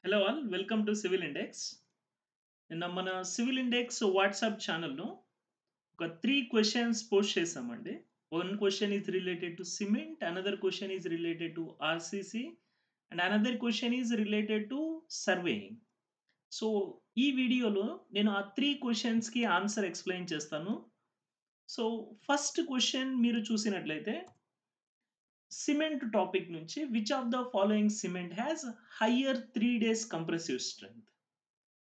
Hello all welcome to civil index. నిన్న మన civil index WhatsApp ఛానల్‌లో ఒక 3 క్వెషన్స్ పోస్ట్ చేశామండి. One question is related to cement, another question is related to RCC and another question is related to surveying. So, ఈ వీడియోలో నేను ఆ 3 క్వెషన్స్‌కి answer explain చేస్తాను. సో, ఫస్ట్ క్వెషన్ మీరు చూసినట్లయితే సిమెంట్ టాపిక్ నుంచి which of the following cement has hire 3 days compressive strength?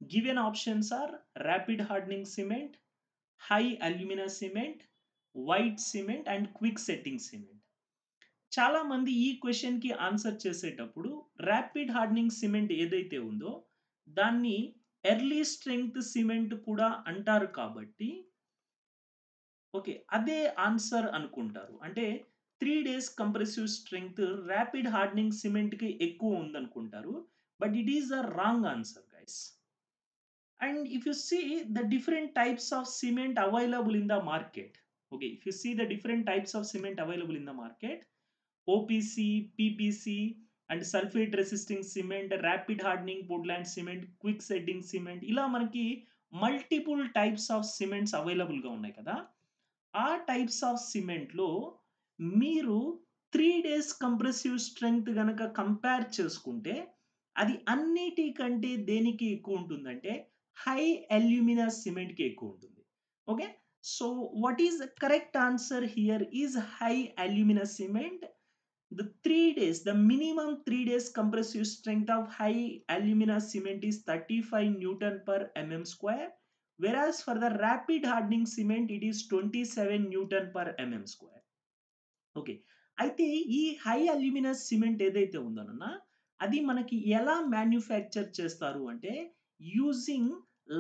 Given options are rapid hardening cement, high alumina cement, white cement and quick setting cement. చాలా మంది ఈ question కి answer చేసేటప్పుడు rapid hardening cement ఏదైతే ఉందో దాన్ని early strength cement కూడా అంటారు కాబట్టి ఓకే అదే ఆన్సర్ అనుకుంటారు. అంటే 3 days compressive strength rapid hardening cement కి ఎక్కువ ఉందనుకుంటారు. But it is a wrong answer guys. And if you see the different types of cement available in the market, okay, if you see the different types of cement available in the market, OPC, PPC, and sulfate resisting cement, rapid hardening Portland cement, quick setting cement, ఇలా మనకి multiple types of cements అవైలబుల్గా ఉన్నాయి కదా. ఆ types of సిమెంట్లో మీరు 3 days compressive strength గనక compare చేసుకుంటే అది అన్నిటికంటే దేనికి ఎక్కువ ఉంటుందంటే హై అల్యూమినా సిమెంట్‌కి ఎక్కువ ఉంటుంది. Okay. So, what is the correct answer here is high alumina cement. The 3 days, the minimum 3 days compressive strength of high alumina cement is 35 Newton per mm square, whereas for the rapid hardening cement it is 27 Newton per mm square. Okay. అయితే ఈ high అల్యూమినస్ cement ఏదైతే ఉందో అది మనకి ఎలా మ్యాన్యుఫ్యాక్చర్ చేస్తారు అంటే using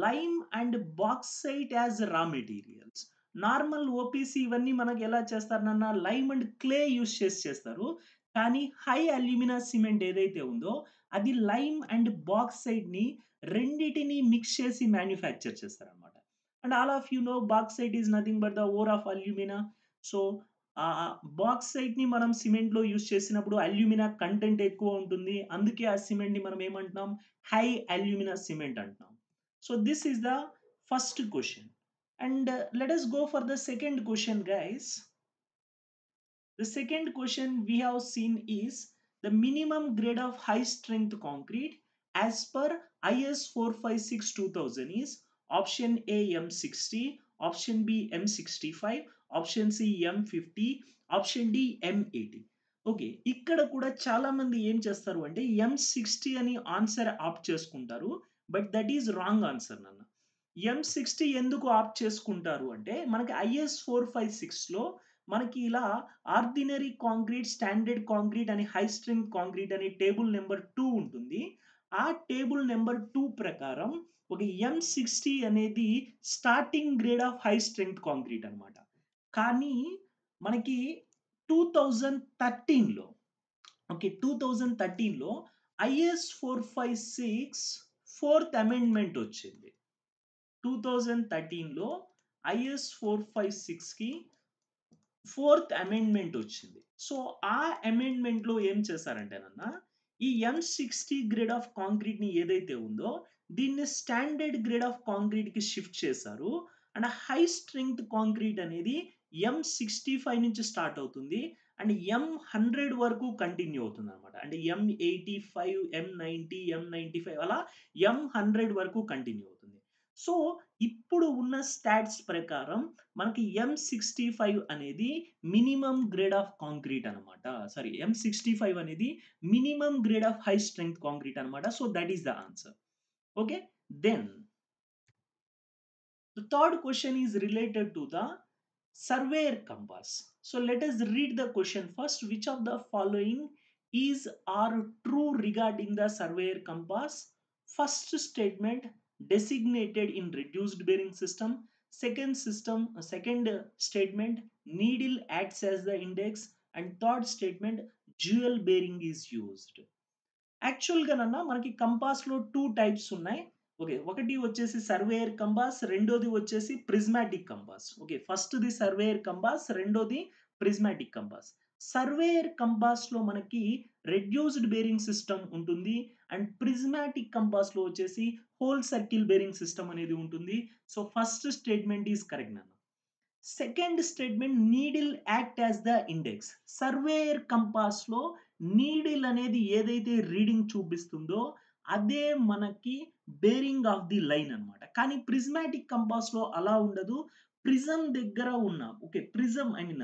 lime and bauxite as రా మెటీరియల్స్. నార్మల్ ఓపీసీ ఇవన్నీ మనకి ఎలా చేస్తారు లైమ్ అండ్ క్లే యూజ్ చేసి చేస్తారు. కానీ హై అల్యూమినా సిమెంట్ ఏదైతే ఉందో అది లైమ్ అండ్ బాక్సైట్‌ని రెండిటిని మిక్స్ చేసి మ్యాన్యుఫ్యాక్చర్ చేస్తారనమాట. And all of you know bauxite is nothing but the ore of alumina. So బాక్సైట్‌ని మనం సిమెంట్‌లో యూజ్ చేసినప్పుడు అల్యూమినా కంటెంట్ ఎక్కువ ఉంటుంది. అందుకే ఆ సిమెంట్‌ని మనం ఏమంటున్నాం? హై అల్యూమినా సిమెంట్ అంటున్నాం. So, this is the first question. And let us go for the second question, guys. The second question we have seen is the minimum grade of high strength concrete as per IS 456/2000 is option A M60, option B M65, option C M50, option D M80. Okay. ఇక్కడ కూడా చాలా మంది ఏం చేస్తారు అంటే M60 అని answer opt చేసుకుంటారు. But that is wrong answer నాన్న. M60 ఎందుకు ఆప్ట్ చేసుకుంటారు అంటే మనకి ఐఎస్ 456లో మనకి ఇలా ఆర్డినరీ కాంక్రీట్, స్టాండర్డ్ కాంక్రీట్ అని హై స్ట్రెంగ్త్ కాంక్రీట్ అని టేబుల్ నెంబర్ 2 ఉంటుంది. ఆ టేబుల్ నెంబర్ 2 ప్రకారం ఒక M60 అనేది starting grade of high strength concrete అన్నమాట. కానీ మనకి 2013లో ఓకే. 2013లో ఐఎస్ 456 ఫోర్త్ అమెండ్మెంట్ వచ్చింది. 2013లో ఐఎస్ 456కి ఫోర్త్ అమెండ్మెంట్ వచ్చింది. సో, ఆ అమెండ్మెంట్‌లో ఏం చేశారంటేనన్న ఈ M60 గ్రేడ్ ఆఫ్ కాంక్రీట్‌ని ఏదైతే ఉందో దీన్ని స్టాండర్డ్ గ్రేడ్ ఆఫ్ కాంక్రీట్‌కి షిఫ్ట్ చేశారు. అండ్ హై స్ట్రెంగ్త్ కాంక్రీట్ అనేది M65 నుంచి స్టార్ట్ అవుతుంది. అండ్ M100 వరకు కంటిన్యూ అవుతుందన్నమాట. అంటే M85, M90, M95 అలా M100 వరకు కంటిన్యూ అవుతుంది. సో, ఇప్పుడు ఉన్న స్టాట్స్ ప్రకారం మనకి M65 అనేది మినిమమ్ గ్రేడ్ ఆఫ్ కాంక్రీట్ అన్నమాట. సారీ, M65 అనేది minimum grade of high strength concrete అన్నమాట. So, that is the answer. Okay. Then the third question is related to the surveyor compass. So let us read the question first. Which of the following is or true regarding the surveyor compass? First statement, designated in reduced bearing system. Second statement, needle acts as the index. And third statement, dual bearing is used. యాక్చువల్‌గా మనకి కంపాస్‌లో 2 types ఉన్నాయి. Okay. ఒకటి వచ్చేసి surveyor compass, రెండోది వచ్చేసి prismatic compass. Okay. ఫస్ట్‌ది surveyor compass, రెండోది prismatic compass. Surveyor కంపాస్‌లో మనకి రెడ్యూస్డ్ బేరింగ్ సిస్టమ్ ఉంటుంది అండ్ ప్రిజ్మాటిక్ కంపాస్ లో వచ్చేసి హోల్ సర్కిల్ బేరింగ్ సిస్టమ్ అనేది ఉంటుంది. So first statement is correct నాన్న. Second statement needle act as the index. Surveyor compass లో నీడిల్ అనేది ఏదైతే రీడింగ్ చూపిస్తుందో అదే మనకి బేరింగ్ ఆఫ్ ది లైన్ అన్నమాట. కానీ ప్రిజ్మాటిక్ కంపాస్ లో అలా ఉండదు. ప్రిజం దగ్గర ఉన్న ప్రిజం ఐ మీన్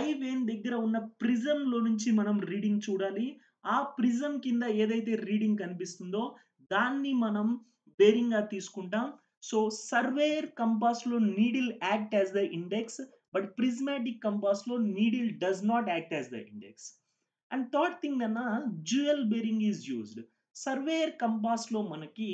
ఐ వేన్ దగ్గర ఉన్న ప్రిజం లో నుంచి మనం రీడింగ్ చూడాలి. ఆ ప్రిజం కింద ఏదైతే రీడింగ్ కనిపిస్తుందో దాన్ని మనం బేరింగ్ గా తీసుకుంటాం. సో సర్వేయర్ కంపాస్ లో needle act as the index, but prismatic compass లో needle does not act as the index. And third thing అన్న dual bearing is used. Surveyor compass లో మనకి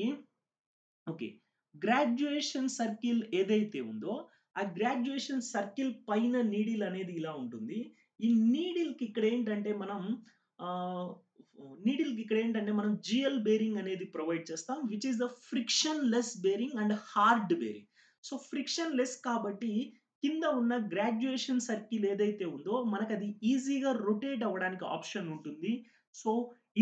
గ్రాడ్యుయేషన్ సర్కిల్ ఏదైతే ఉందో ఆ గ్రాడ్యుయేషన్ సర్కిల్ పైన needle అనేది ఇలా ఉంటుంది. ఈ నీడిల్ కి ఇక్కడ ఏంటంటే మనం జిఎల్ బేరింగ్ అనేది ప్రొవైడ్ చేస్తాం, which is the friction less bearing and hard bearing. So friction less కాబట్టి కింద ఉన్న గ్రాడ్యుయేషన్ సర్కిల్ ఏదైతే ఉందో మనకు అది ఈజీగా రొటేట్ అవ్వడానికి ఆప్షన్ ఉంటుంది. So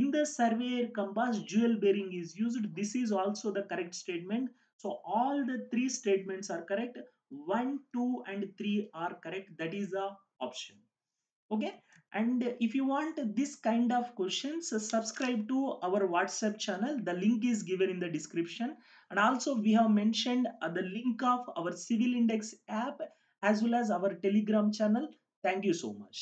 in the surveyor compass dual bearing is used. This is also the correct statement. So all the three statements are correct. 1, 2 and 3 are correct. That is the option. Okay, and if you want this kind of questions, subscribe to our WhatsApp channel. The link is given in the description, and also we have mentioned the link of our Civil Index app as well as our Telegram channel. Thank you so much.